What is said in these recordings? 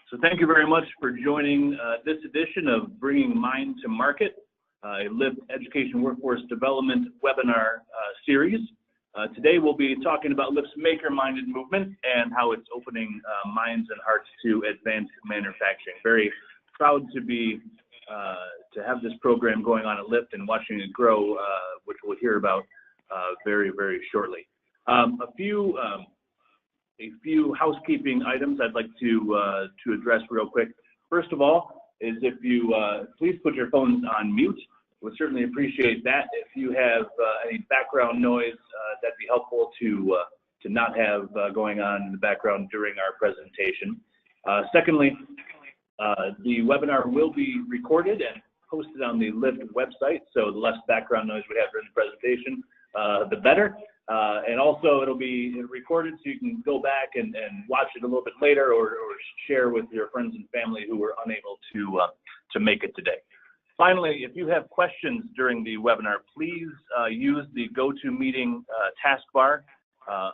So thank you very much for joining this edition of Bringing Mind to Market, a Lyft Education Workforce Development webinar series. Today we'll be talking about Lyft's maker-minded movement and how it's opening minds and hearts to advanced manufacturing. Very proud to be to have this program going on at Lyft and watching it grow, which we'll hear about very, very shortly. A few housekeeping items I'd like to address real quick. First of all, is if you please put your phones on mute. We'd certainly appreciate that. If you have any background noise, that'd be helpful to not have going on in the background during our presentation. Secondly, the webinar will be recorded and posted on the Lyft website, so the less background noise we have during the presentation, the better. And also it'll be recorded so you can go back and watch it a little bit later or share with your friends and family who were unable to make it today. Finally, if you have questions during the webinar, please use the GoToMeeting taskbar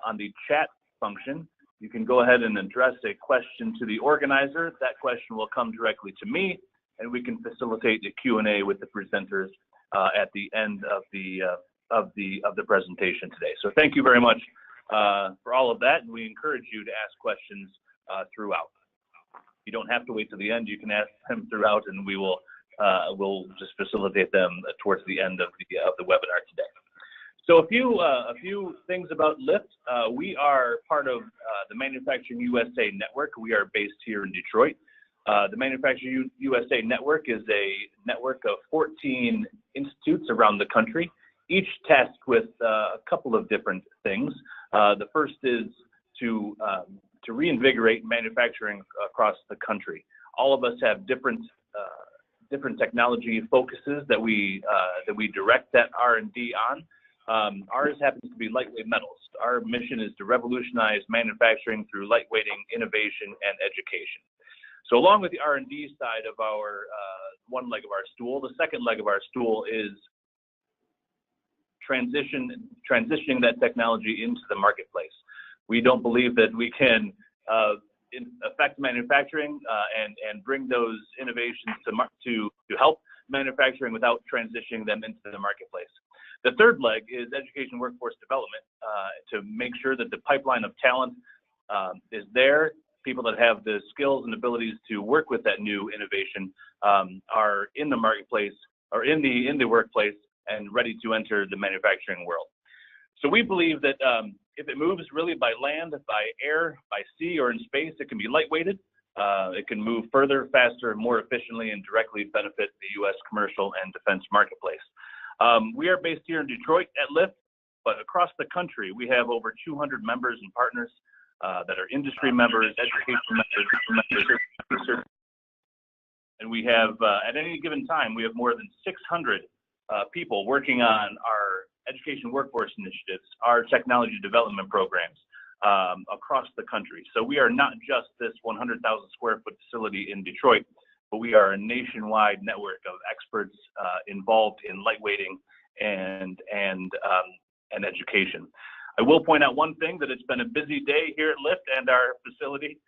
on the chat function. You can go ahead and address a question to the organizer. That question will come directly to me, and we can facilitate the Q&A with the presenters at the end of the presentation today. So thank you very much for all of that, and we encourage you to ask questions throughout. You don't have to wait till the end. You can ask them throughout, and we'll just facilitate them towards the end of the webinar today. So a few things about Lyft. We are part of the Manufacturing USA Network. We are based here in Detroit. The Manufacturing USA Network is a network of 14 institutes around the country, each tasked with a couple of different things. The first is to reinvigorate manufacturing across the country. All of us have different technology focuses that we direct that R&D on. Ours happens to be lightweight metals. Our mission is to revolutionize manufacturing through lightweighting, innovation, and education. So along with the R&D side of our one leg of our stool, the second leg of our stool is transitioning that technology into the marketplace. We don't believe that we can affect manufacturing and bring those innovations to help manufacturing without transitioning them into the marketplace. The third leg is education workforce development to make sure that the pipeline of talent is there. People that have the skills and abilities to work with that new innovation are in the marketplace or in the workplace and ready to enter the manufacturing world. So we believe that if it moves really by land, by air, by sea, or in space, it can be lightweighted. It can move further, faster, more efficiently, and directly benefit the U.S. commercial and defense marketplace. We are based here in Detroit at Lyft, but across the country, we have over 200 members and partners that are industry members, education members, and we have, at any given time, we have more than 600 people working on our education workforce initiatives, our technology development programs across the country. So we are not just this 100,000 square foot facility in Detroit, but we are a nationwide network of experts involved in lightweighting and education. I will point out one thing, that it's been a busy day here at Lyft and our facility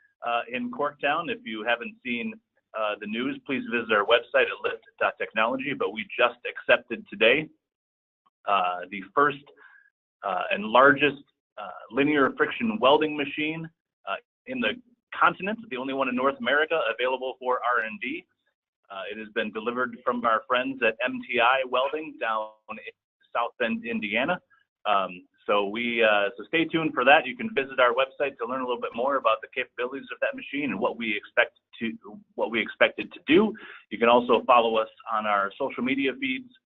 in Corktown. If you haven't seen the news, please visit our website at lyft.technology, but we just accepted today the first and largest linear friction welding machine in the continent, the only one in North America available for R&D. It has been delivered from our friends at MTI Welding down in South Bend, Indiana. So stay tuned for that. You can visit our website to learn a little bit more about the capabilities of that machine and what we expect it to do. You can also follow us on our social media feeds,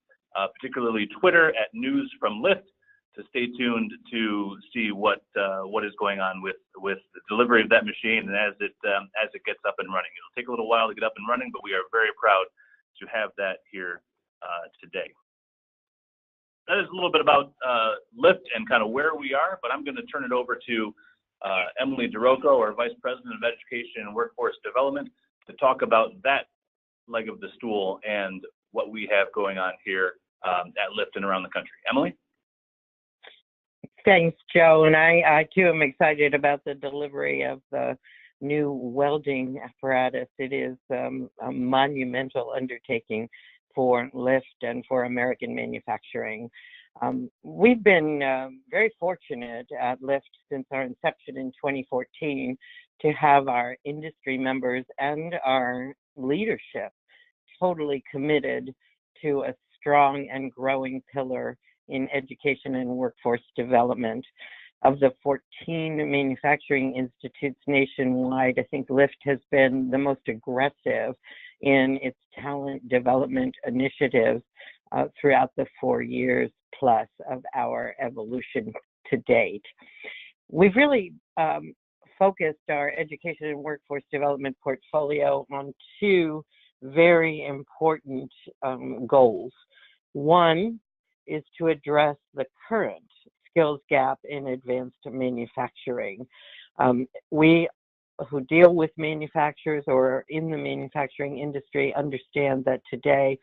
particularly Twitter at News from Lyft, to stay tuned to see what is going on with the delivery of that machine and as it gets up and running. It'll take a little while to get up and running, but we are very proud to have that here today. That is a little bit about Lyft and kind of where we are, but I'm going to turn it over to Emily DeRocco, our Vice President of Education and Workforce Development, to talk about that leg of the stool and what we have going on here at Lyft and around the country. Emily? Thanks, Joe. And I too am excited about the delivery of the new welding apparatus. It is a monumental undertaking for LIFT and for American manufacturing. We've been very fortunate at LIFT since our inception in 2014 to have our industry members and our leadership totally committed to a strong and growing pillar in education and workforce development. Of the 14 manufacturing institutes nationwide, I think LIFT has been the most aggressive in its talent development initiatives throughout the 4 years plus of our evolution to date. We've really focused our education and workforce development portfolio on two very important goals. One is to address the current skills gap in advanced manufacturing. We who deal with manufacturers or in the manufacturing industry understand that today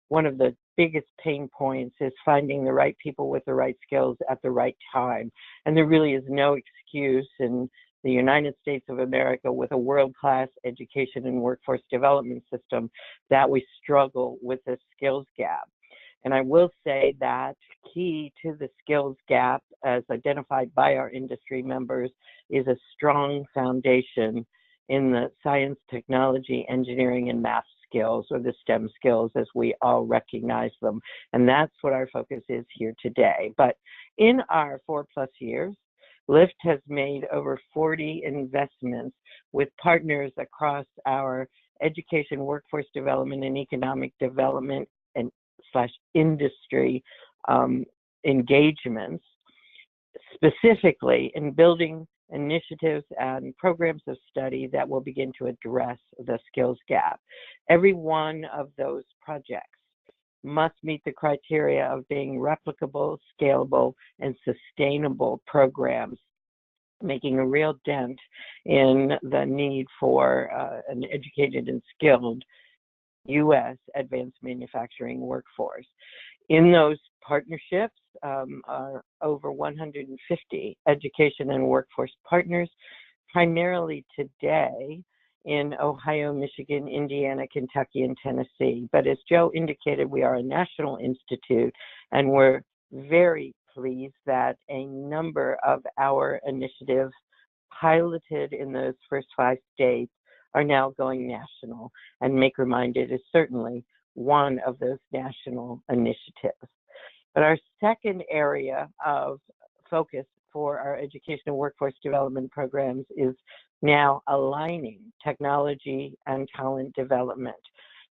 one of the biggest pain points is finding the right people with the right skills at the right time. And there really is no excuse in the United States of America with a world-class education and workforce development system that we struggle with a skills gap. And I will say that key to the skills gap, as identified by our industry members, is a strong foundation in the science, technology, engineering, and math skills, or the STEM skills as we all recognize them. And that's what our focus is here today. But in our 4+ years, LIFT has made over 40 investments with partners across our education, workforce development, and economic development and industry engagements, specifically in building initiatives and programs of study that will begin to address the skills gap. Every one of those projects must meet the criteria of being replicable, scalable, and sustainable programs, making a real dent in the need for an educated and skilled U.S. advanced manufacturing workforce. In those partnerships are over 150 education and workforce partners, primarily today in Ohio, Michigan, Indiana, Kentucky, and Tennessee. But as Joe indicated, we are a national institute, and we're very pleased that a number of our initiatives piloted in those first 5 states are now going national, and Maker Minded is certainly one of those national initiatives. But our second area of focus for our education and workforce development programs is now aligning technology and talent development.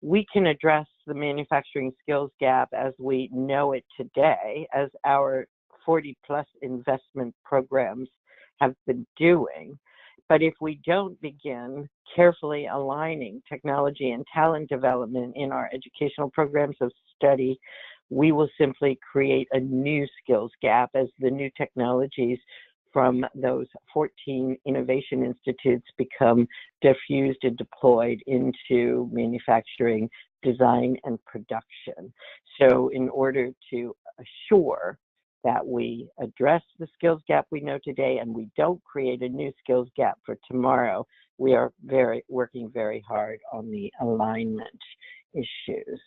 We can address the manufacturing skills gap as we know it today, as our 40+ investment programs have been doing. But if we don't begin carefully aligning technology and talent development in our educational programs of study, we will simply create a new skills gap as the new technologies from those 14 innovation institutes become diffused and deployed into manufacturing, design, and production. So in order to assure that we address the skills gap we know today and we don't create a new skills gap for tomorrow, we are working very hard on the alignment issues.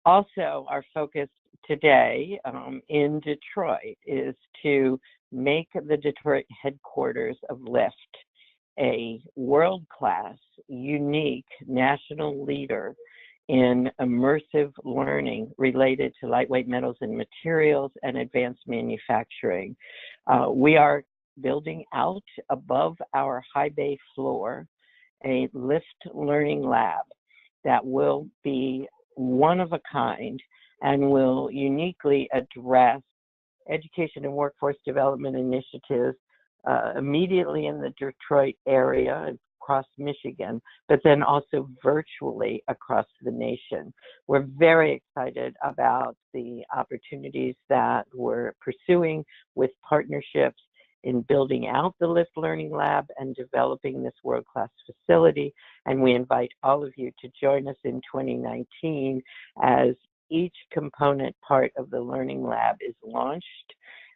Also, our focus today in Detroit is to make the Detroit headquarters of LIFT a world-class, unique national leader in immersive learning related to lightweight metals and materials and advanced manufacturing. We are building out above our high bay floor a LIFT Learning Lab that will be one of a kind and will uniquely address education and workforce development initiatives immediately in the Detroit area, across Michigan, but then also virtually across the nation. We're very excited about the opportunities that we're pursuing with partnerships in building out the LIFT Learning Lab and developing this world-class facility. And we invite all of you to join us in 2019 as each component part of the Learning Lab is launched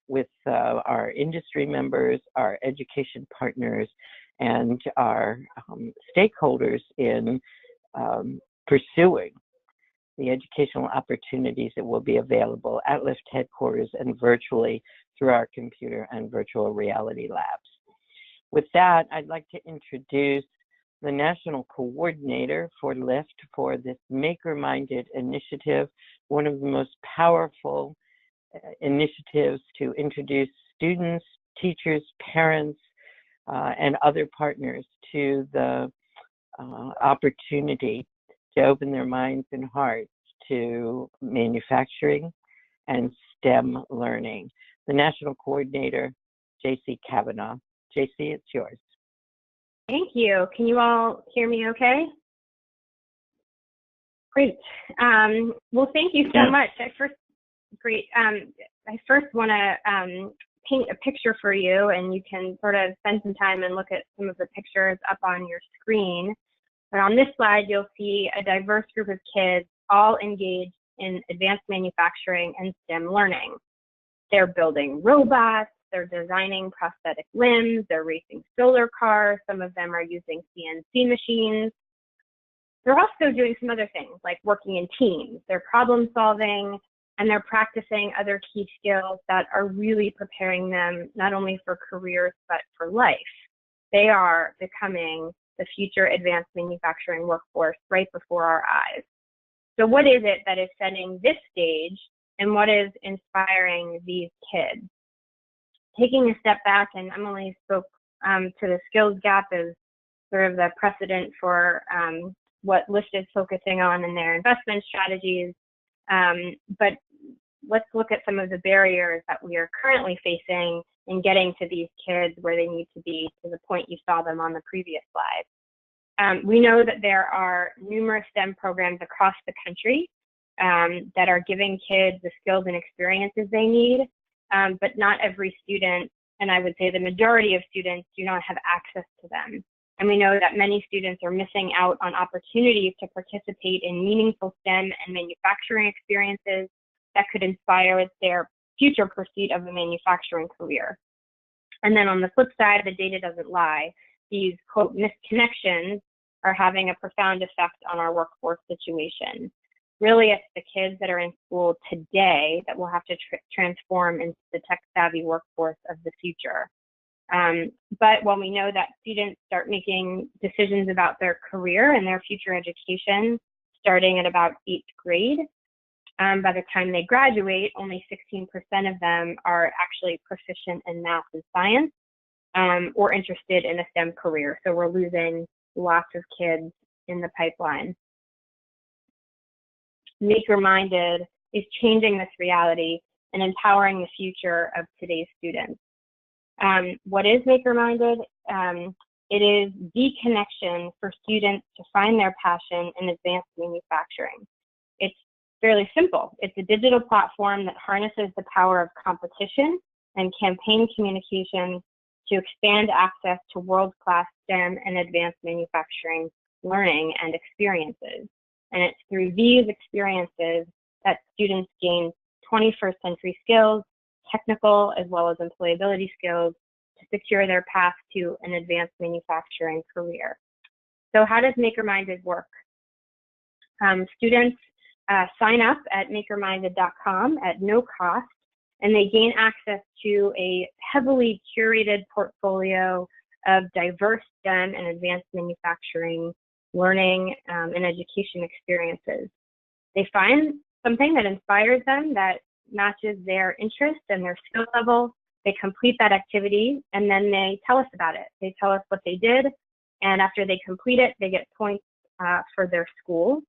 with our industry members, our education partners, and our stakeholders in pursuing the educational opportunities that will be available at LIFT headquarters and virtually through our computer and virtual reality labs. With that, I'd like to introduce the National Coordinator for LIFT for this Maker-Minded initiative, one of the most powerful initiatives to introduce students, teachers, parents, and other partners to the opportunity to open their minds and hearts to manufacturing and STEM learning. The National Coordinator, J.C. Kavanaugh. J.C., it's yours. Thank you. Can you all hear me okay? Great. Well, thank you so much. I first want to paint a picture for you, and you can sort of spend some time and look at some of the pictures up on your screen. But on this slide, you'll see a diverse group of kids all engaged in advanced manufacturing and STEM learning. They're building robots, they're designing prosthetic limbs, they're racing solar cars, some of them are using CNC machines. They're also doing some other things like working in teams, they're problem solving, and they're practicing other key skills that are really preparing them not only for careers, but for life. They are becoming the future advanced manufacturing workforce right before our eyes. So what is it that is setting this stage, and what is inspiring these kids? Taking a step back, and Emily spoke to the skills gap as sort of the precedent for what LIFT is focusing on in their investment strategies. But let's look at some of the barriers that we are currently facing in getting to these kids where they need to be, to the point you saw them on the previous slide. We know that there are numerous STEM programs across the country that are giving kids the skills and experiences they need, but not every student, and I would say the majority of students, do not have access to them. And we know that many students are missing out on opportunities to participate in meaningful STEM and manufacturing experiences that could inspire their future pursuit of a manufacturing career. And then on the flip side, the data doesn't lie. These, quote, misconnections are having a profound effect on our workforce situation. Really, it's the kids that are in school today that will have to transform into the tech-savvy workforce of the future. But when we know that students start making decisions about their career and their future education starting at about 8th grade, by the time they graduate, only 16% of them are actually proficient in math and science or interested in a STEM career. So we're losing lots of kids in the pipeline. Maker-Minded is changing this reality and empowering the future of today's students. What is Maker-Minded? It is the connection for students to find their passion in advanced manufacturing. It's fairly simple. It's a digital platform that harnesses the power of competition and campaign communications to expand access to world-class STEM and advanced manufacturing learning and experiences. And it's through these experiences that students gain 21st century skills, technical as well as employability skills, to secure their path to an advanced manufacturing career. So how does Maker-Minded work? Students sign up at makerminded.com at no cost, and they gain access to a heavily curated portfolio of diverse STEM and advanced manufacturing learning and education experiences. They find something that inspires them, that matches their interest and their skill level. They complete that activity, and then they tell us about it. They tell us what they did, and after they complete it, they get points for their school.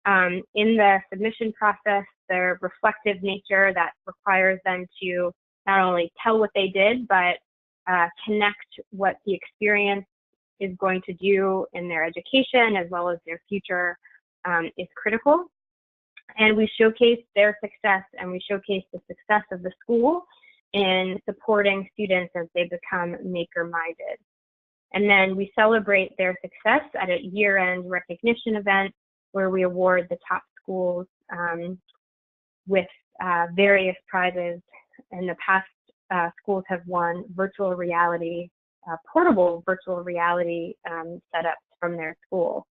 In the submission process, their reflective nature that requires them to not only tell what they did, but connect what the experience is going to do in their education as well as their future is critical. And we showcase their success, and we showcase the success of the school in supporting students as they become maker-minded. And then we celebrate their success at a year-end recognition event where we award the top schools with various prizes. In the past schools have won virtual reality, portable virtual reality setups from their school.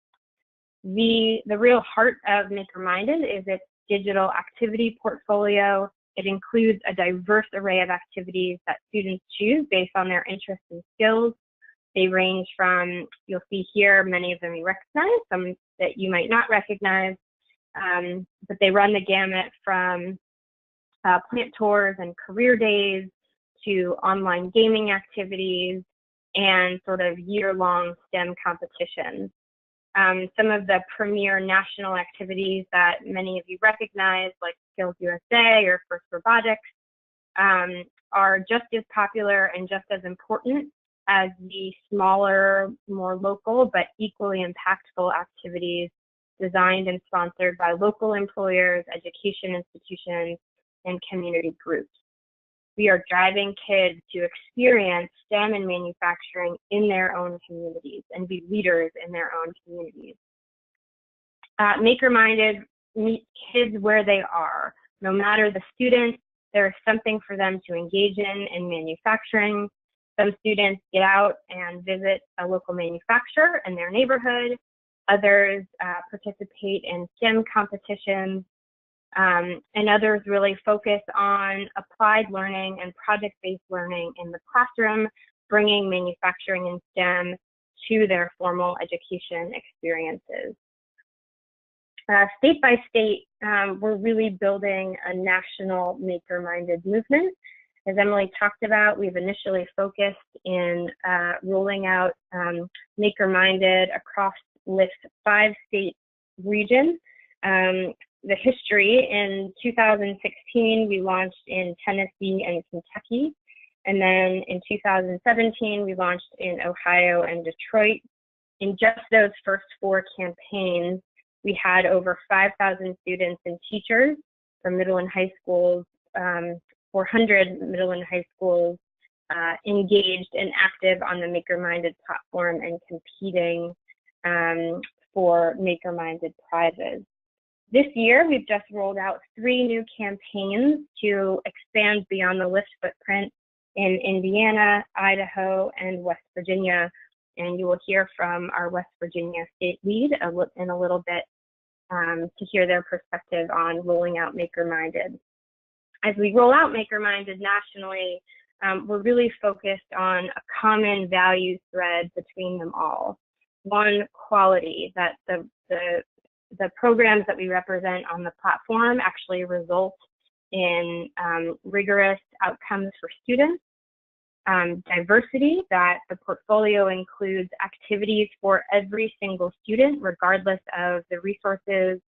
The real heart of Maker-Minded is its digital activity portfolio. It includes a diverse array of activities that students choose based on their interests and skills. They range from, you'll see here, many of them you recognize, some that you might not recognize, but they run the gamut from plant tours and career days to online gaming activities and sort of year-long STEM competitions. Some of the premier national activities that many of you recognize, like Skills USA or First Robotics, are just as popular and just as important as the smaller, more local, but equally impactful activities designed and sponsored by local employers, education institutions, and community groups. We are driving kids to experience STEM and manufacturing in their own communities and be leaders in their own communities. Maker-Minded meets kids where they are. No matter the student, there is something for them to engage in manufacturing. Some students get out and visit a local manufacturer in their neighborhood. Others participate in STEM competitions. And others really focus on applied learning and project-based learning in the classroom, bringing manufacturing and STEM to their formal education experiences. State by state, we're really building a national Maker-Minded movement. As Emily talked about, we've initially focused in rolling out Maker-Minded across LIFT's 5-state region. The history, in 2016, we launched in Tennessee and Kentucky. And then in 2017, we launched in Ohio and Detroit. In just those first 4 campaigns, we had over 5,000 students and teachers from middle and high schools, 400 middle and high schools engaged and active on the Maker-Minded platform and competing for Maker-Minded prizes. This year, we've just rolled out 3 new campaigns to expand beyond the LIFT footprint in Indiana, Idaho, and West Virginia. And you will hear from our West Virginia state lead in a little bit to hear their perspective on rolling out Maker-Minded. As we roll out Maker-Minded nationally, we're really focused on a common value thread between them all. One, quality, that the programs that we represent on the platform actually result in rigorous outcomes for students. Diversity, that the portfolio includes activities for every single student, regardless of the resources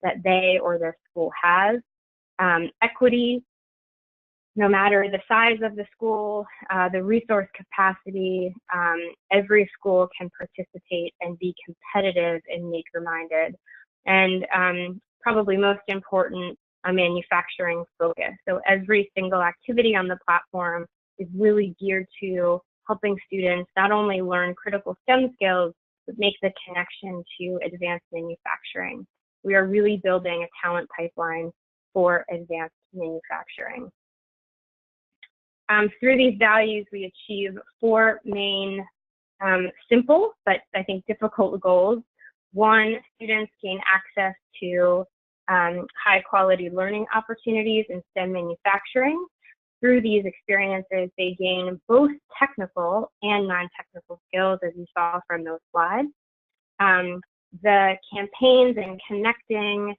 that they or their school has. Equity, no matter the size of the school, the resource capacity, every school can participate and be competitive in Maker-Minded. And probably most important, a manufacturing focus. So every single activity on the platform is really geared to helping students not only learn critical STEM skills, but make the connection to advanced manufacturing. We are really building a talent pipeline for advanced manufacturing. Through these values, we achieve 4 main simple, but I think difficult goals. 1, students gain access to high quality learning opportunities in STEM manufacturing. Through these experiences, they gain both technical and non-technical skills, as you saw from those slides. The campaigns and connecting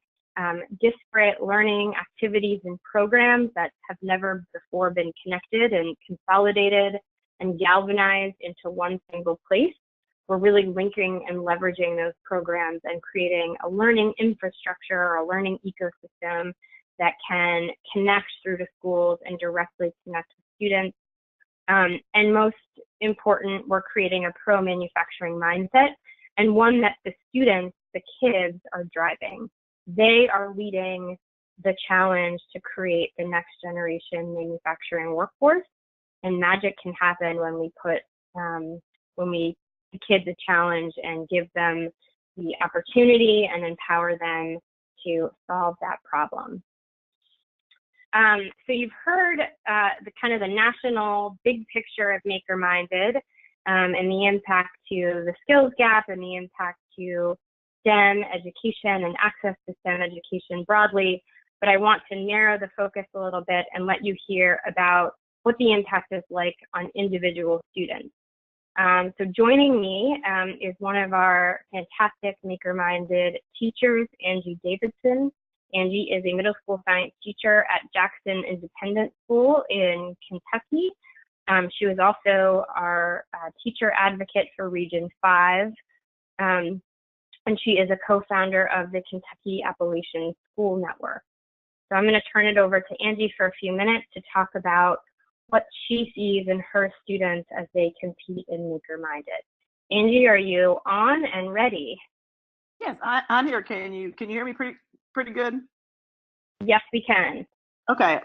disparate learning activities and programs that have never before been connected and consolidated and galvanized into one single place. We're really linking and leveraging those programs and creating a learning infrastructure or a learning ecosystem that can connect through to schools and directly connect with students. And most important, we're creating a pro-manufacturing mindset, and one that the students, the kids, are driving. They are leading the challenge to create the next generation manufacturing workforce, and magic can happen when we put the kids a challenge and give them the opportunity and empower them to solve that problem. So you've heard the kind of the national big picture of Maker Minded and the impact to the skills gap and the impact to STEM education and access to STEM education broadly. But I want to narrow the focus a little bit and let you hear about what the impact is like on individual students. So joining me is one of our fantastic Maker-minded teachers, Angie Davidson. Angie is a middle school science teacher at Jackson Independent School in Kentucky. She was also our teacher advocate for Region 5, and she is a co-founder of the Kentucky Appalachian School Network. So I'm going to turn it over to Angie for a few minutes to talk about what she sees in her students as they compete in Maker Minded. Angie, are you on and ready? Yes, I'm here. Can you hear me pretty good? Yes, we can. Okay,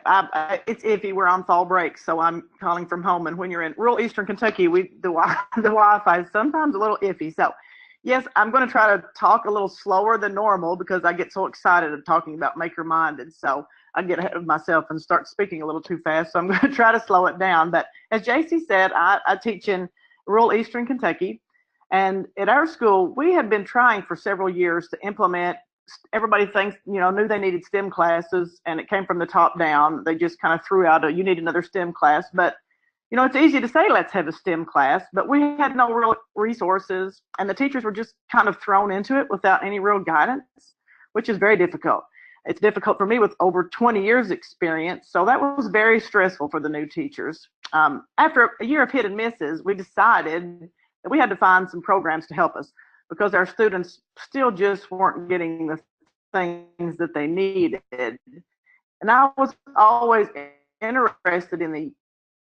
it's iffy. We're on fall break, so I'm calling from home. And when you're in rural Eastern Kentucky, the Wi-Fi is sometimes a little iffy. So, yes, I'm going to try to talk a little slower than normal because I get so excited of talking about Maker Minded. So I get ahead of myself and start speaking a little too fast. So I'm going to try to slow it down. But as JC said, I teach in rural Eastern Kentucky, and at our school, we had been trying for several years to implement. Everybody knew they needed STEM classes, and it came from the top down. They just kind of threw out you need another STEM class. But, it's easy to say, let's have a STEM class, but we had no real resources, and the teachers were just kind of thrown into it without any real guidance, which is very difficult. It's difficult for me with over 20 years experience, so that was very stressful for the new teachers. After a year of hit and misses, we decided that we had to find some programs to help us, because our students still just weren't getting the things that they needed. And I was always interested in the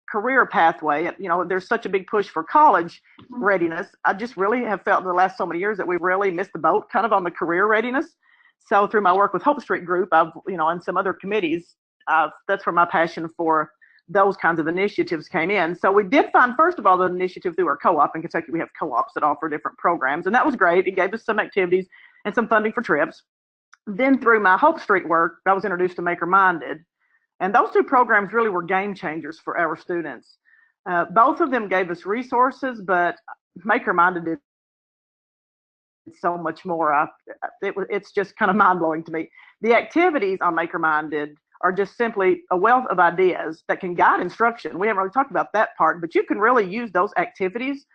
career pathway. There's such a big push for college readiness. I just really have felt in the last so many years that we've really missed the boat kind of on the career readiness. So through my work with Hope Street Group, and some other committees, that's where my passion for those kinds of initiatives came in. So we did find, first of all, the initiative through our co-op. In Kentucky, we have co-ops that offer different programs, and that was great. It gave us some activities and some funding for trips. Then through my Hope Street work, I was introduced to Maker Minded, and those two programs really were game changers for our students. Both of them gave us resources, but Maker Minded did so much more. It's just kind of mind-blowing to me. The activities on Maker Minded are just simply a wealth of ideas that can guide instruction. We haven't really talked about that part, but you can really use those activities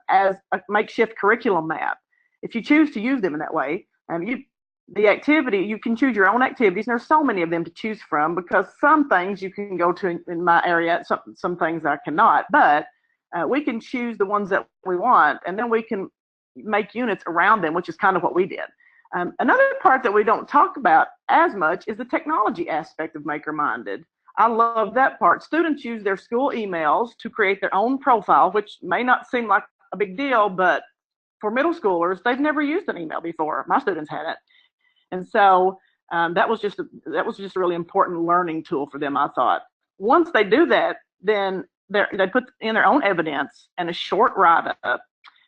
as a makeshift curriculum map. If you choose to use them in that way, you can choose your own activities, and there's so many of them to choose from, because some things you can go to in my area, some things I cannot, but we can choose the ones that we want, and then we can make units around them, which is kind of what we did. Another part that we don't talk about as much is the technology aspect of Maker Minded. I love that part. Students use their school emails to create their own profile, which may not seem like a big deal, but for middle schoolers, they've never used an email before. My students hadn't. And so that was just a really important learning tool for them, I thought. Once they do that, then they put in their own evidence and a short write-up.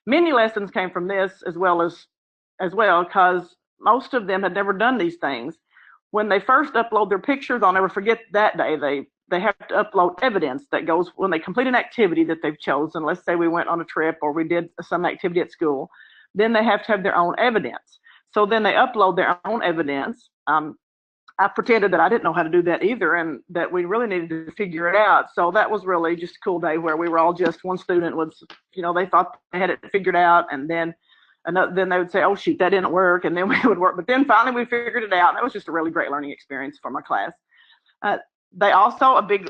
Many lessons came from this as well, because most of them had never done these things. When they first upload their pictures, I'll never forget that day, they have to upload evidence that goes when they complete an activity that they've chosen. Let's say we went on a trip or we did some activity at school, then they have to have their own evidence. So then they upload their own evidence. I pretended that I didn't know how to do that either, and that we really needed to figure it out. So that was really just a cool day where we were all just, one student was, they thought they had it figured out, and then they would say, oh shoot, that didn't work, and then we would work. But then finally we figured it out, and that was just a really great learning experience for my class. They also, a big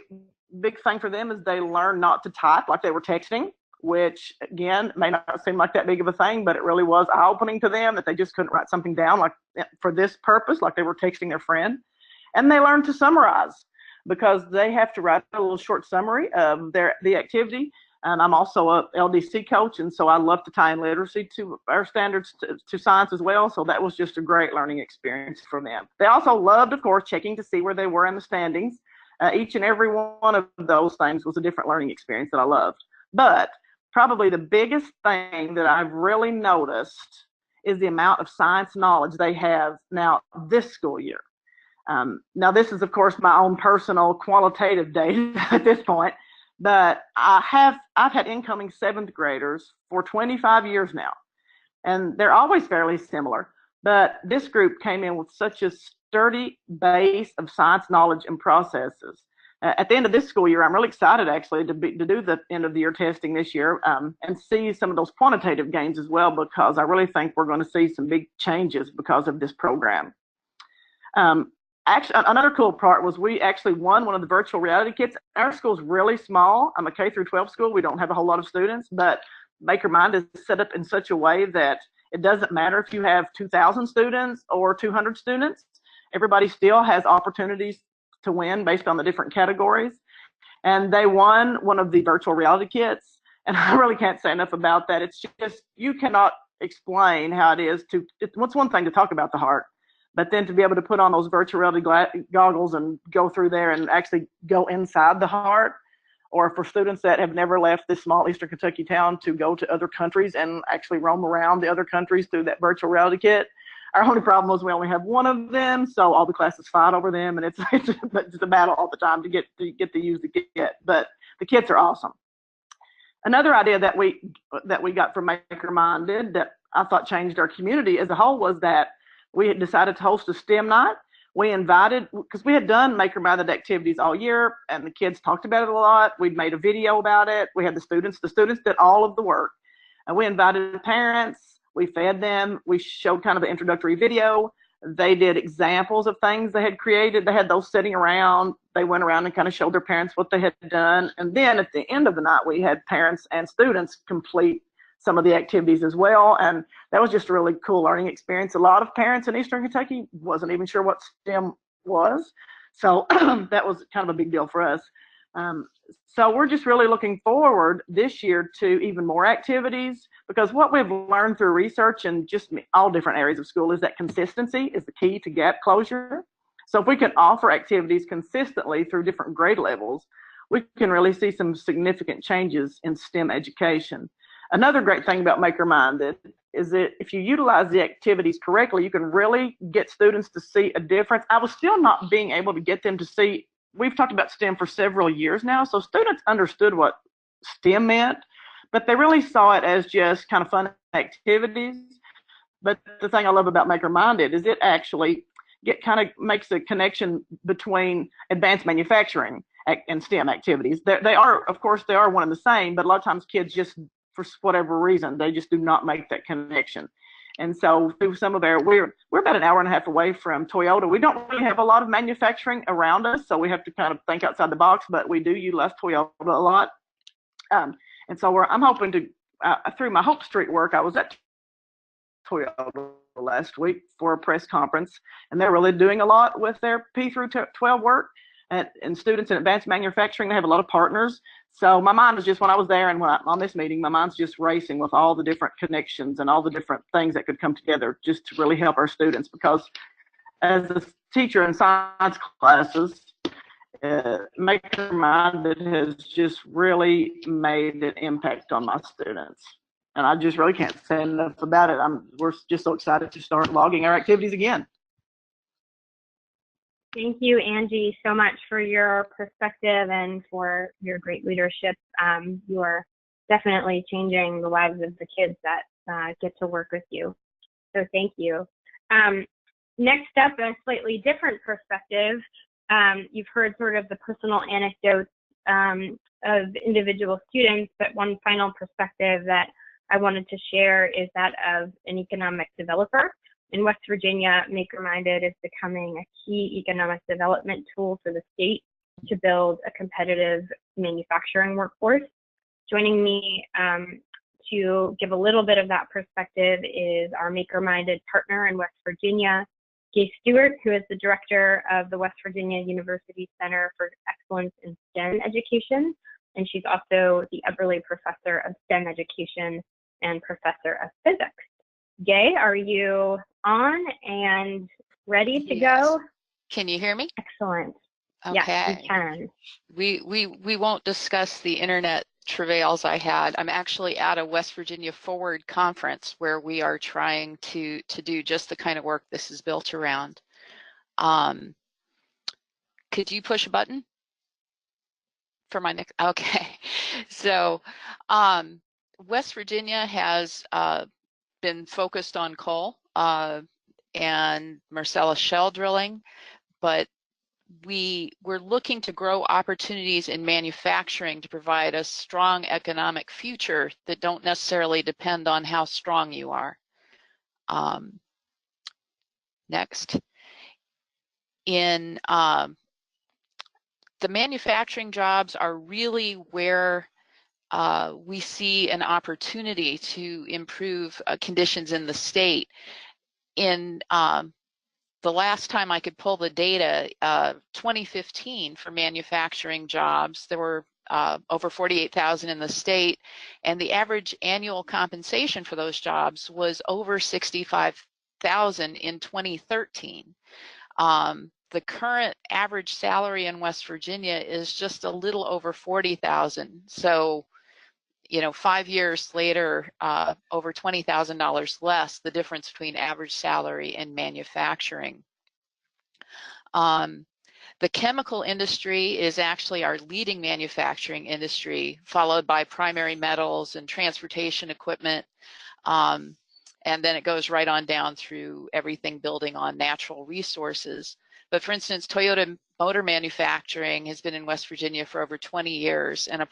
thing for them is they learned not to type like they were texting, which again may not seem like that big of a thing, but it really was eye-opening to them that they just couldn't write something down like for this purpose, like they were texting their friend. And they learned to summarize, because they have to write a little short summary of the activity. And I'm also a LDC coach, and so I love to tie in literacy to our standards to science as well. So that was just a great learning experience for them. They also loved, of course, checking to see where they were in the standings. Each and every one of those things was a different learning experience that I loved. But probably the biggest thing that I've really noticed is the amount of science knowledge they have now this school year. Now, this is, of course, my own personal qualitative data at this point, but I've had incoming 7th graders for 25 years now, and they're always fairly similar. But this group came in with such a sturdy base of science knowledge and processes. At the end of this school year, I'm really excited actually to do the end of the year testing this year and see some of those quantitative gains as well, because I really think we're going to see some big changes because of this program. Actually, another cool part was we actually won one of the virtual reality kits. Our school's really small. I'm a K through 12 school. We don't have a whole lot of students, but MakerMind is set up in such a way that it doesn't matter if you have 2,000 students or 200 students. Everybody still has opportunities to win based on the different categories. And they won one of the virtual reality kits. And I really can't say enough about that. It's just, you cannot explain how it is to, it's one thing to talk about the heart, but then to be able to put on those virtual reality goggles and go through there and actually go inside the heart, or for students that have never left this small Eastern Kentucky town to go to other countries and actually roam around the other countries through that virtual reality kit. Our only problem was we only have one of them, so all the classes fight over them, and it's a battle all the time to get to use the kit. But the kits are awesome. Another idea that we got from MakerMinded that I thought changed our community as a whole was that we had decided to host a STEM night. We invited, because we had done MakerMinded activities all year, and the kids talked about it a lot. We'd made a video about it. We had the students did all of the work. And we invited parents. We fed them. We showed kind of an introductory video. They did examples of things they had created. They had those sitting around. They went around and kind of showed their parents what they had done. And then at the end of the night, we had parents and students complete some of the activities as well. And that was just a really cool learning experience. A lot of parents in Eastern Kentucky wasn't even sure what STEM was. So that was kind of a big deal for us. So we're just really looking forward this year to even more activities, because what we've learned through research and just all different areas of school is that consistency is the key to gap closure. So if we can offer activities consistently through different grade levels, we can really see some significant changes in STEM education. Another great thing about MakerMinded is that if you utilize the activities correctly, you can really get students to see a difference. I was still not being able to get them to see. We've talked about STEM for several years now, so students understood what STEM meant, but they really saw it as just kind of fun activities. But the thing I love about MakerMinded is it actually kind of makes a connection between advanced manufacturing and STEM activities. They are, of course, they are one and the same, but a lot of times kids just, for whatever reason, they just do not make that connection. And so through some of our, we're about an hour and a half away from Toyota. We don't really have a lot of manufacturing around us, so we have to kind of think outside the box, but we do utilize Toyota a lot. And so I'm hoping to, through my Hope Street work, I was at Toyota last week for a press conference, and they're really doing a lot with their P through 12 work. And students in advanced manufacturing, they have a lot of partners. So my mind was just, when I was there and on this meeting, my mind's just racing with all the different connections and all the different things that could come together just to really help our students. Because as a teacher in science classes, MakerMinded has just really made an impact on my students. And I just really can't say enough about it. We're just so excited to start logging our activities again. Thank you, Angie, so much for your perspective and for your great leadership. You are definitely changing the lives of the kids that get to work with you. So thank you. Next up, a slightly different perspective. You've heard sort of the personal anecdotes of individual students, but one final perspective that I wanted to share is that of an economic developer. In West Virginia, MakerMinded is becoming a key economic development tool for the state to build a competitive manufacturing workforce. Joining me to give a little bit of that perspective is our MakerMinded partner in West Virginia, Gay Stewart, who is the director of the West Virginia University Center for Excellence in STEM Education, and she's also the Eberly Professor of STEM Education and Professor of Physics. Gay, are you on and ready to go? Can you hear me? Excellent. Okay. Yes, we can. We won't discuss the internet travails I had. I'm actually at a West Virginia Forward conference where we are trying to do just the kind of work this is built around. Could you push a button for my next? Okay. So West Virginia has been focused on coal and Marcellus shale drilling, but we're looking to grow opportunities in manufacturing to provide a strong economic future that don't necessarily depend on how strong you are. Next. In the manufacturing jobs are really where we see an opportunity to improve conditions in the state. In the last time I could pull the data, 2015 for manufacturing jobs, there were over 48,000 in the state, and the average annual compensation for those jobs was over 65,000 in 2013. The current average salary in West Virginia is just a little over 40,000. So, you know, 5 years later, over $20,000 less, the difference between average salary and manufacturing. The chemical industry is actually our leading manufacturing industry, followed by primary metals and transportation equipment. And then it goes right on down through everything building on natural resources. But for instance, Toyota Motor Manufacturing has been in West Virginia for over 20 years and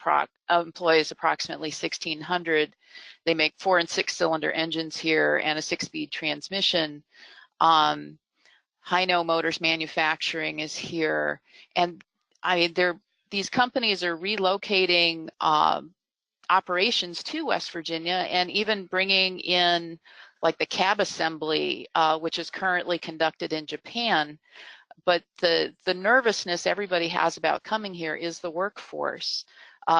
employs approximately 1,600. They make 4- and 6-cylinder engines here and a 6-speed transmission. Hino Motors Manufacturing is here. And I mean, these companies are relocating operations to West Virginia and even bringing in like the cab assembly, which is currently conducted in Japan. But the nervousness everybody has about coming here is the workforce.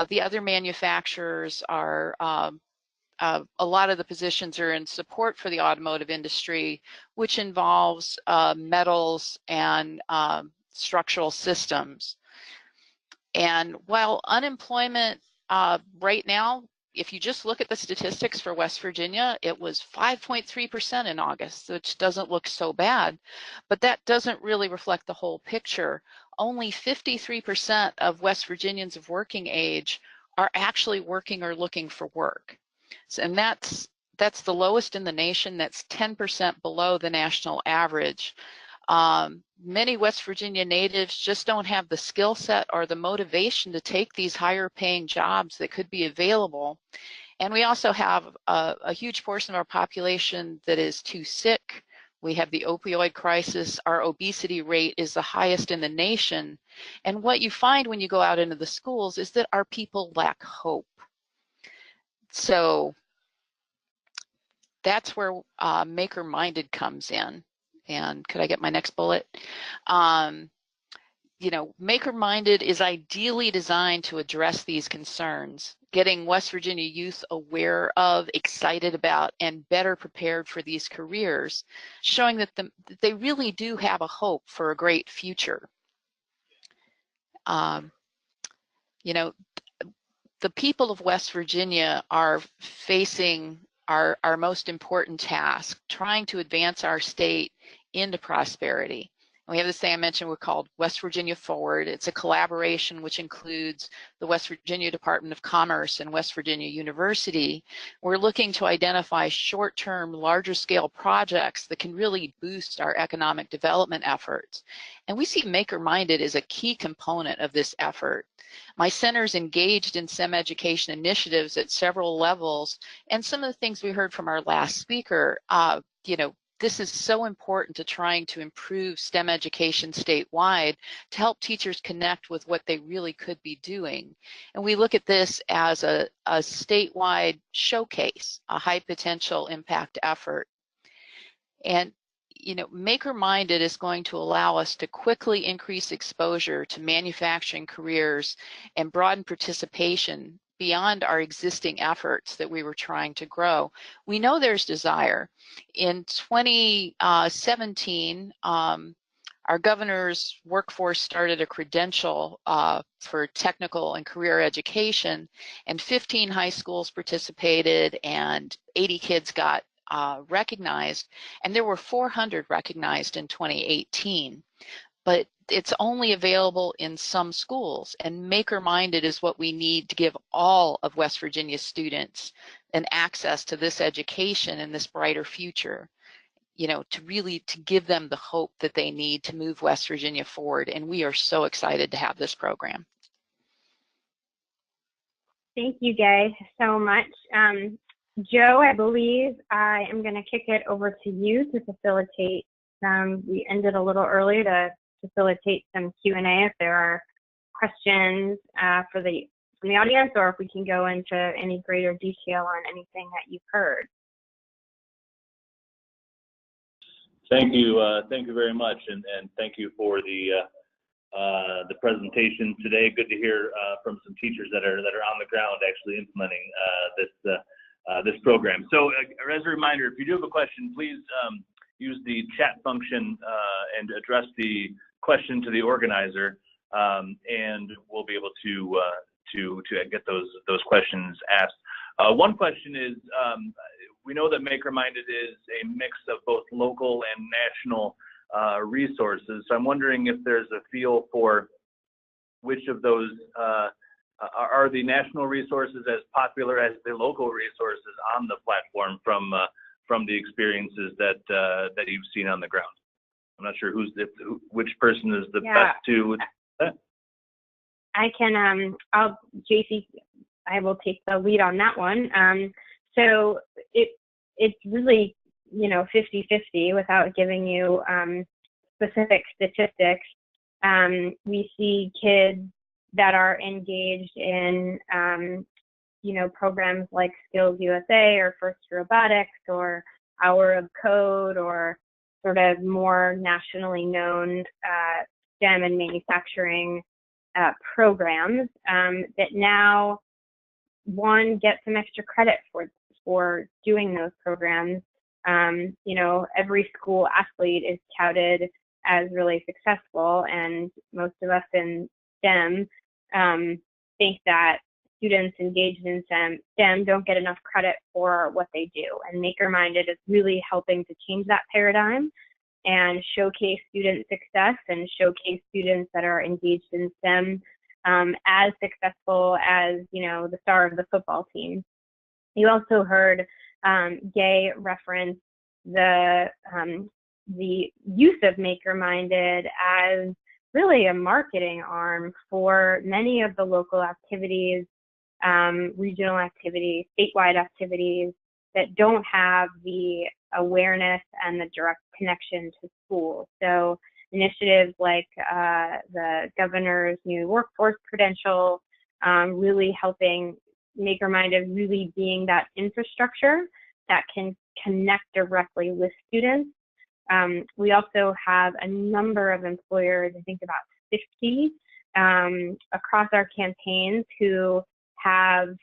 The other manufacturers are, a lot of the positions are in support for the automotive industry, which involves metals and structural systems. And while unemployment right now, if you just look at the statistics for West Virginia, it was 5.3% in August, which doesn't look so bad, but that doesn't really reflect the whole picture. Only 53% of West Virginians of working age are actually working or looking for work. So, and that's the lowest in the nation. That's 10% below the national average. Many West Virginia natives just don't have the skill set or the motivation to take these higher paying jobs that could be available. And we also have a huge portion of our population that is too sick. We have the opioid crisis. Our obesity rate is the highest in the nation. And what you find when you go out into the schools is that our people lack hope. So that's where Maker Minded comes in. And could I get my next bullet? You know, Maker Minded is ideally designed to address these concerns, getting West Virginia youth aware of, excited about, and better prepared for these careers, showing that they really do have a hope for a great future. You know, the people of West Virginia are facing our most important task, trying to advance our state into prosperity. And we have this thing I mentioned, we're called West Virginia Forward. It's a collaboration which includes the West Virginia Department of Commerce and West Virginia University. We're looking to identify short-term, larger-scale projects that can really boost our economic development efforts. And we see Maker Minded as a key component of this effort. My center's engaged in STEM education initiatives at several levels, and some of the things we heard from our last speaker, you know, this is so important to trying to improve STEM education statewide to help teachers connect with what they really could be doing. And we look at this as a statewide showcase, a high potential impact effort. And you know, Maker Minded is going to allow us to quickly increase exposure to manufacturing careers and broaden participation beyond our existing efforts that we were trying to grow. We know there's desire. In 2017, our governor's workforce started a credential for technical and career education, and 15 high schools participated and 80 kids got recognized, and there were 400 recognized in 2018. But it's only available in some schools, and Maker-Minded is what we need to give all of West Virginia students an access to this education and this brighter future, you know, to give them the hope that they need to move West Virginia forward. And we are so excited to have this program. Thank you, Gay, so much. Joe, I believe I am going to kick it over to you to facilitate. We ended a little early to facilitate some Q&A if there are questions from the audience, or if we can go into any greater detail on anything that you've heard. Thank you very much, and thank you for the presentation today. Good to hear from some teachers that are on the ground actually implementing this program. So as a reminder, if you do have a question, please use the chat function and address the question to the organizer, and we'll be able to get those questions asked. One question is, we know that Maker-Minded is a mix of both local and national resources. So I'm wondering if there's a feel for which of those are the national resources as popular as the local resources on the platform from the experiences that you've seen on the ground. I'm not sure which person is the best to. I can, JC, I will take the lead on that one. So it's really, 50-50 without giving you specific statistics. We see kids that are engaged in, programs like Skills USA or First Robotics or Hour of Code, or sort of more nationally known STEM and manufacturing programs that now, one, get some extra credit for doing those programs. Every school athlete is touted as really successful, and most of us in STEM think that students engaged in STEM don't get enough credit for what they do. And Maker-Minded is really helping to change that paradigm and showcase student success and showcase students that are engaged in STEM as successful as, the star of the football team. You also heard Gay reference the use of Maker-Minded as really a marketing arm for many of the local activities, regional activities, statewide activities that don't have the awareness and the direct connection to schools. So initiatives like the governor's new workforce credential, really helping Maker-Minded really being that infrastructure that can connect directly with students. We also have a number of employers, I think about 50 across our campaigns, who have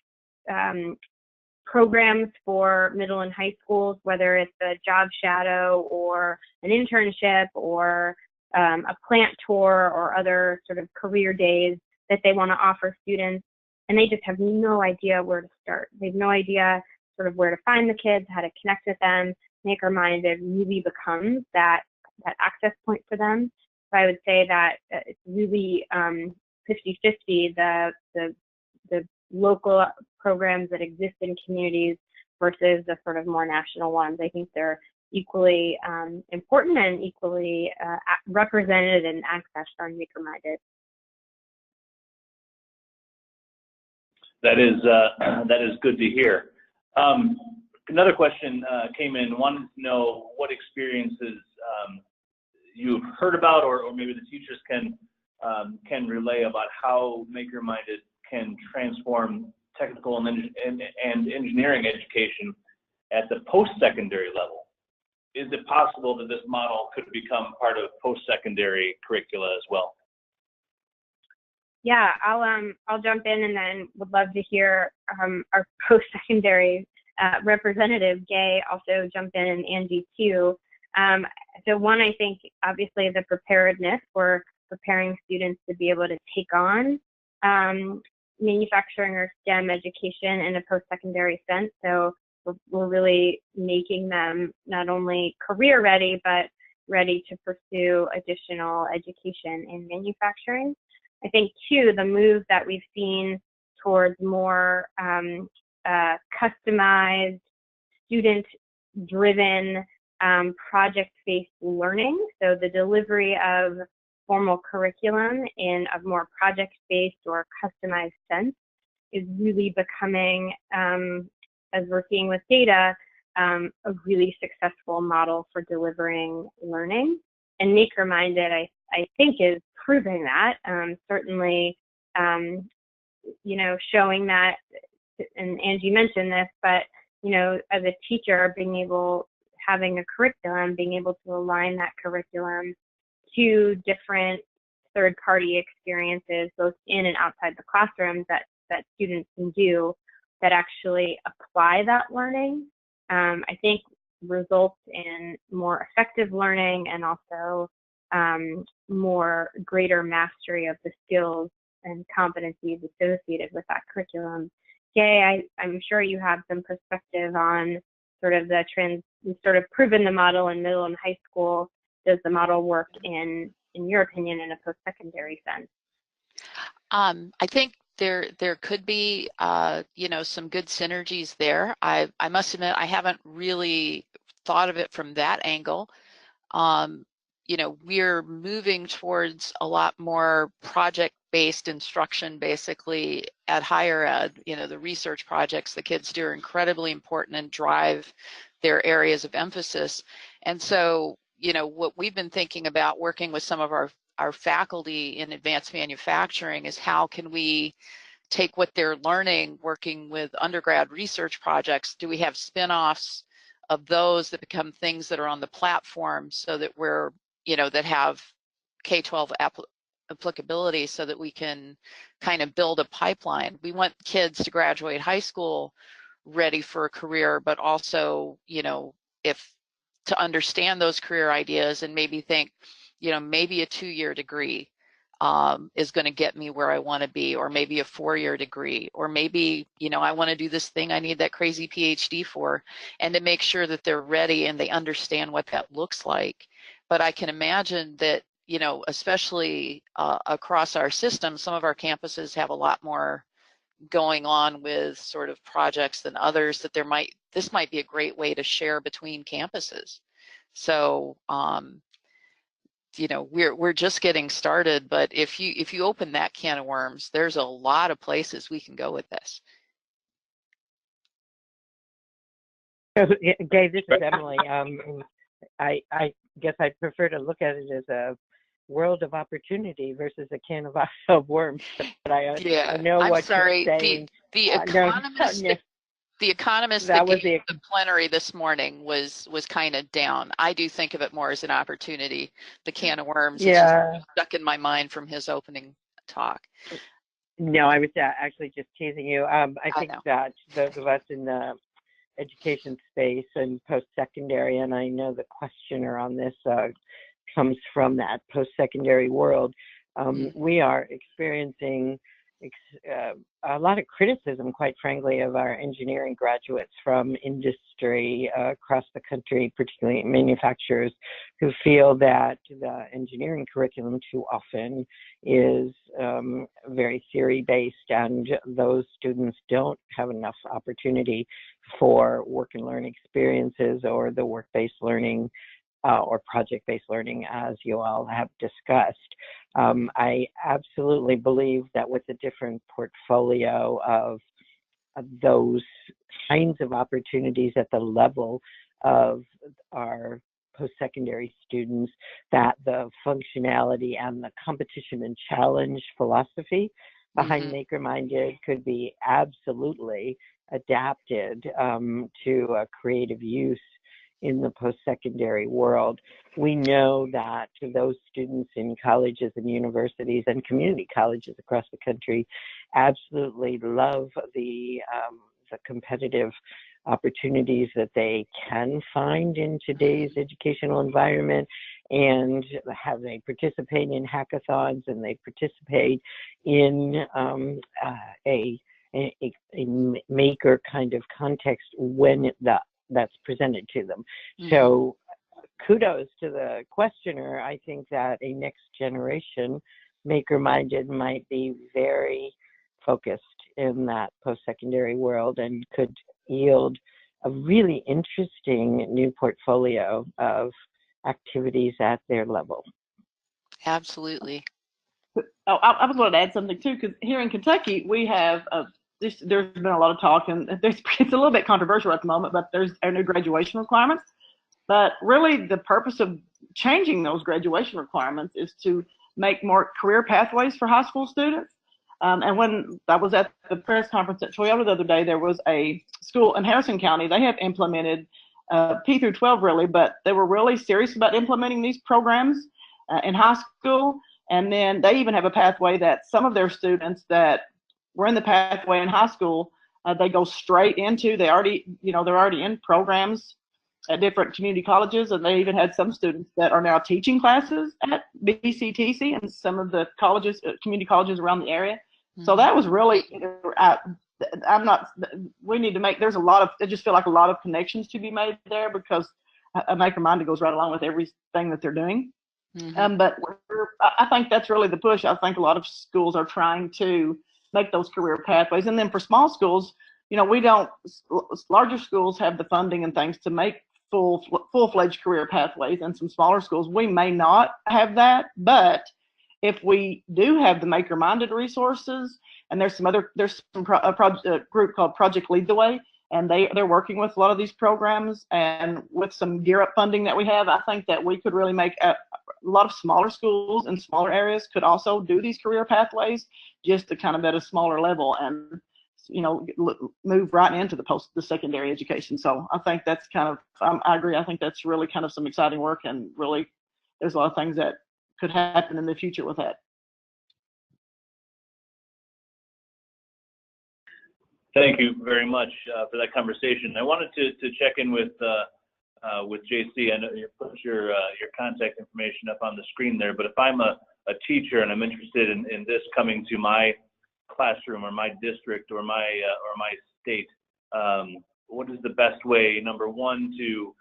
programs for middle and high schools, whether it's a job shadow or an internship or a plant tour or other sort of career days that they want to offer students, and they just have no idea where to start. They have no idea sort of where to find the kids, how to connect with them. Maker-Minded really becomes that access point for them. So I would say that it's really 50-50, the local programs that exist in communities versus the sort of more national ones. I think they're equally important and equally represented and accessed on Maker-Minded. That is good to hear. Another question came in. Wanted to know what experiences you've heard about, or maybe the teachers can relay about how Maker-Minded can transform technical and engineering education at the post-secondary level. Is it possible that this model could become part of post-secondary curricula as well? Yeah, I'll jump in, and then would love to hear our post-secondary representative, Gay, also jump in, and Angie too. So one, I think obviously the preparedness for preparing students to be able to take on manufacturing or STEM education in a post-secondary sense. So we're really making them not only career ready, but ready to pursue additional education in manufacturing. I think too, the move that we've seen towards more customized, student-driven, project-based learning. So the delivery of formal curriculum in a more project-based or customized sense is really becoming, as we're seeing with data, a really successful model for delivering learning. And Maker Minded, I think, is proving that. Certainly, you know, showing that, and Angie mentioned this, but, you know, as a teacher, having a curriculum, being able to align that curriculum to different third-party experiences, both in and outside the classroom, that students can do that actually apply that learning, I think results in more effective learning and also more greater mastery of the skills and competencies associated with that curriculum. Gay, I'm sure you have some perspective on sort of you've sort of proven the model in middle and high school. Does the model work in your opinion, in a post-secondary sense? I think there could be, you know, some good synergies there. I must admit, I haven't really thought of it from that angle. You know, we're moving towards a lot more project-based instruction, basically, at higher ed. You know, the research projects the kids do are incredibly important and drive their areas of emphasis. And so, you know, what we've been thinking about working with some of our faculty in advanced manufacturing is how can we take what they're learning working with undergrad research projects? Do we have spin-offs of those that become things that are on the platform so that we're, you know, that have K-12 applicability so that we can kind of build a pipeline? We want kids to graduate high school ready for a career, but also, you know, to understand those career ideas and maybe think, you know, maybe a 2-year degree is going to get me where I want to be, or maybe a 4-year degree, or maybe, you know, I want to do this thing I need that crazy PhD for, and to make sure that they're ready and they understand what that looks like. But I can imagine that, you know, especially across our system, some of our campuses have a lot more going on with sort of projects than others, that this might be a great way to share between campuses. So, you know, we're just getting started, but if you open that can of worms, there's a lot of places we can go with this. Gay, this is Emily. I guess I'd prefer to look at it as a world of opportunity versus a can of worms. But I know I'm what sorry. you're saying. The Economist. The Economist that gave the plenary this morning was kind of down. I do think of it more as an opportunity. The can of worms, it's just stuck in my mind from his opening talk. No, I was actually just teasing you. I think that those of us in the education space and post-secondary, and I know the questioner on this comes from that post-secondary world, we are experiencing a lot of criticism, quite frankly, of our engineering graduates from industry across the country, particularly manufacturers, who feel that the engineering curriculum too often is very theory-based, and those students don't have enough opportunity for work and learn experiences or the work-based learning or project-based learning, as you all have discussed. I absolutely believe that with a different portfolio of those kinds of opportunities at the level of our post-secondary students, that the functionality and the competition and challenge philosophy behind Maker Minded could be absolutely adapted to a creative use in the post-secondary world. We know that those students in colleges and universities and community colleges across the country absolutely love the competitive opportunities that they can find in today's educational environment, and they participate in hackathons, and they participate in a maker kind of context when that's presented to them. So kudos to the questioner. I think that a next generation maker-minded might be very focused in that post-secondary world and could yield a really interesting new portfolio of activities at their level. Absolutely. Oh, I was going to add something too, because here in Kentucky we have there's been a lot of talk, and it's a little bit controversial at the moment, but there's our new graduation requirements. But really, the purpose of changing those graduation requirements is to make more career pathways for high school students. And when I was at the press conference at Toyota the other day, there was a school in Harrison County. They have implemented P through 12 really, but they were really serious about implementing these programs in high school. And then they even have a pathway that some of their students that were in the pathway in high school, they go straight into, they're already in programs at different community colleges, and they even had some students that are now teaching classes at BCTC and some of the colleges, community colleges around the area. Mm-hmm. So that was really, we need to make, there's a lot of, I just feel like a lot of connections to be made there, because a Maker-Minded goes right along with everything that they're doing. Mm-hmm. But I think that's really the push. I think a lot of schools are trying to make those career pathways. And then for small schools, larger schools have the funding and things to make full-fledged career pathways, and some smaller schools, we may not have that. But if we do have the Maker-Minded resources, and there's a group called Project Lead the Way, and they're working with a lot of these programs, and with some Gear Up funding that we have, I think that we could really make a lot of smaller schools in smaller areas could also do these career pathways, just to kind of at a smaller level, and move right into the secondary education. So I think that's kind of, I agree. I think that's really kind of some exciting work, and really there's a lot of things that could happen in the future with that. Thank you very much for that conversation. I wanted to check in with JC. I know you put your contact information up on the screen there, but if I'm a teacher and I'm interested in this coming to my classroom or my district or my state, what is the best way, number one, to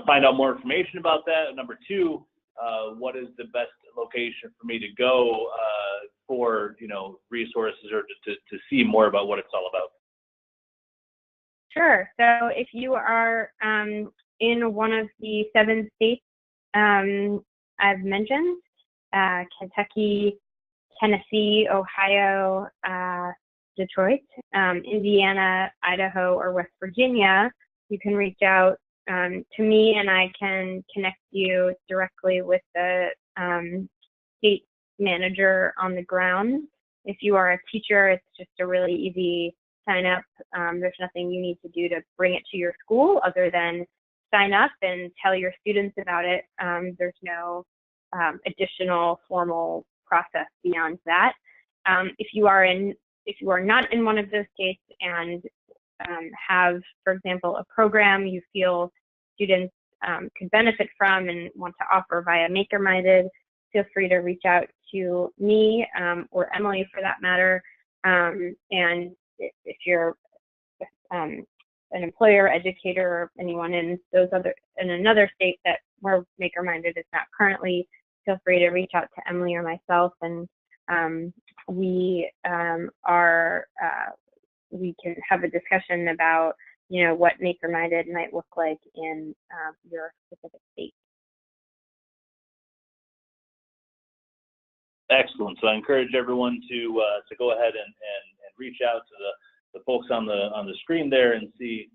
find out more information about that? Number two, what is the best location for me to go for resources, or to see more about what it's all about? Sure. So if you are in one of the 7 states I've mentioned, Kentucky, Tennessee, Ohio, Detroit, Indiana, Idaho, or West Virginia, you can reach out to me, and I can connect you directly with the state manager on the ground. If you are a teacher, it's just a really easy sign up. There's nothing you need to do to bring it to your school other than sign up and tell your students about it. There's no additional formal process beyond that. If you are not in one of those states and have, for example, a program you feel students could benefit from and want to offer via Maker-Minded, feel free to reach out to me or Emily for that matter. And if you're an employer, educator, or anyone in another state where Maker-Minded is not currently, feel free to reach out to Emily or myself, and we can have a discussion about what Maker-Minded might look like in your specific state. Excellent. So I encourage everyone to go ahead and reach out to the folks on the screen there and see,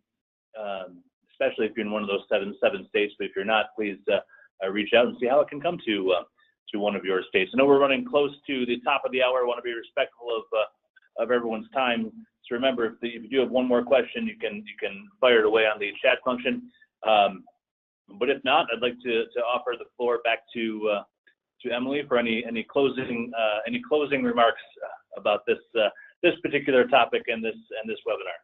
especially if you're in one of those seven states. But if you're not, please reach out and see how it can come to one of your states. I know we're running close to the top of the hour. I want to be respectful of everyone's time. So remember, if you do have one more question, you can fire it away on the chat function. But if not, I'd like to offer the floor back to Emily for any closing remarks about this particular topic and this webinar.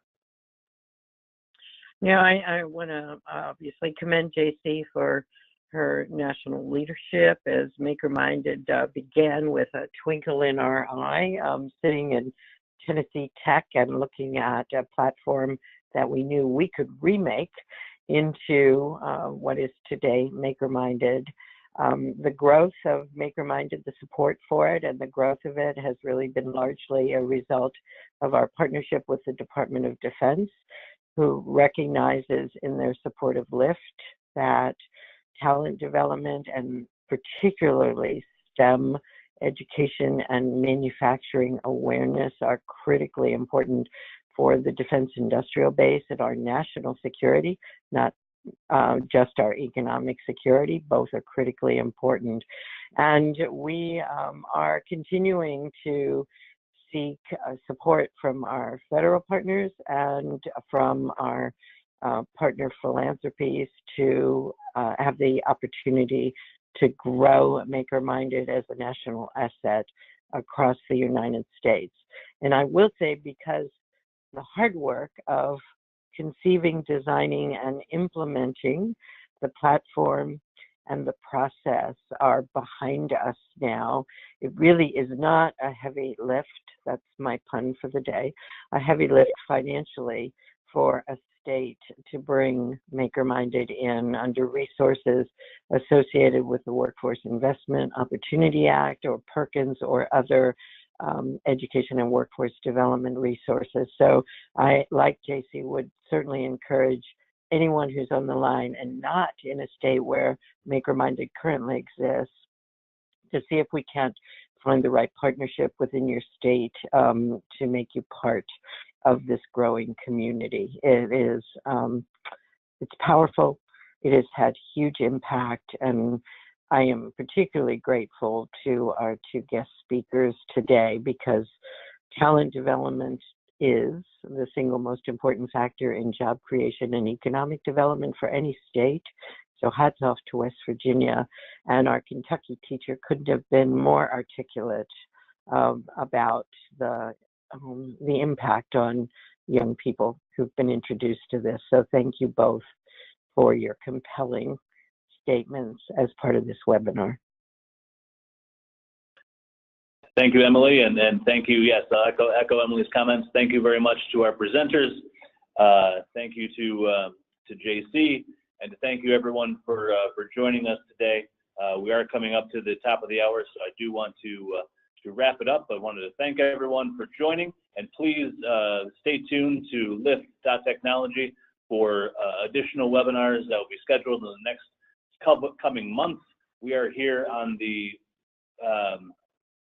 Yeah, I want to obviously commend JC for her national leadership, as Maker-Minded began with a twinkle in our eye, sitting in Tennessee Tech and looking at a platform that we knew we could remake into what is today MakerMinded. The growth of MakerMinded, the support for it, and the growth of it has really been largely a result of our partnership with the Department of Defense, who recognizes in their support of LIFT that talent development and particularly STEM education and manufacturing awareness are critically important for the defense industrial base and our national security, not just our economic security. Both are critically important. And we are continuing to seek support from our federal partners and from our partner philanthropies to have the opportunity to grow MakerMinded as a national asset across the United States. And I will say, because the hard work of conceiving, designing, and implementing the platform and the process are behind us now, it really is not a heavy lift. That's my pun for the day. A heavy lift financially for a state to bring MakerMinded in under resources associated with the Workforce Investment Opportunity Act or Perkins or other education and workforce development resources. So I, like JC, would certainly encourage anyone who's on the line and not in a state where MakerMinded currently exists to see if we can't find the right partnership within your state to make you part of this growing community. It is, it's powerful. It has had huge impact, and I am particularly grateful to our two guest speakers today, because talent development is the single most important factor in job creation and economic development for any state. So hats off to West Virginia, and our Kentucky teacher couldn't have been more articulate about the impact on young people who've been introduced to this. So thank you both for your compelling statements as part of this webinar. Thank you, Emily, and thank you. Yes, I'll echo Emily's comments. Thank you very much to our presenters. Thank you to JC, and to thank you everyone for joining us today. We are coming up to the top of the hour, so I do want to wrap it up. I wanted to thank everyone for joining, and please stay tuned to LIFT.technology for additional webinars that will be scheduled in the next coming months. We are here on the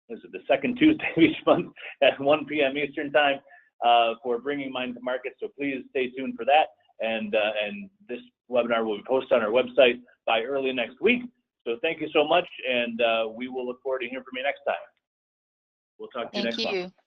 the second Tuesday of each month at 1 p.m. Eastern time for bringing Mind to market. So please stay tuned for that. And this webinar will be posted on our website by early next week. So thank you so much, and we will look forward to hearing from you next time. We'll talk to you next month. Thank you.